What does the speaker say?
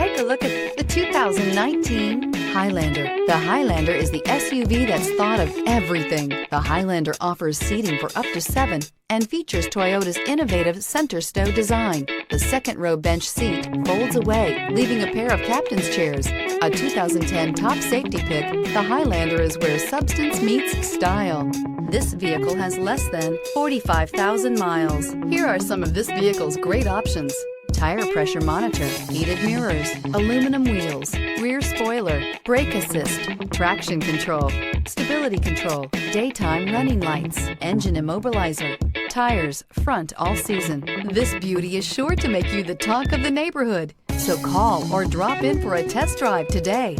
Take a look at the 2019 Highlander. The Highlander is the SUV that's thought of everything. The Highlander offers seating for up to 7 and features Toyota's innovative center stow design. The second row bench seat folds away, leaving a pair of captain's chairs. A 2010 top safety pick, the Highlander is where substance meets style. This vehicle has less than 45,000 miles. Here are some of this vehicle's great options: tire pressure monitor, heated mirrors, aluminum wheels, rear spoiler, brake assist, traction control, stability control, daytime running lights, engine immobilizer, tires front all season. This beauty is sure to make you the talk of the neighborhood. So call or drop in for a test drive today.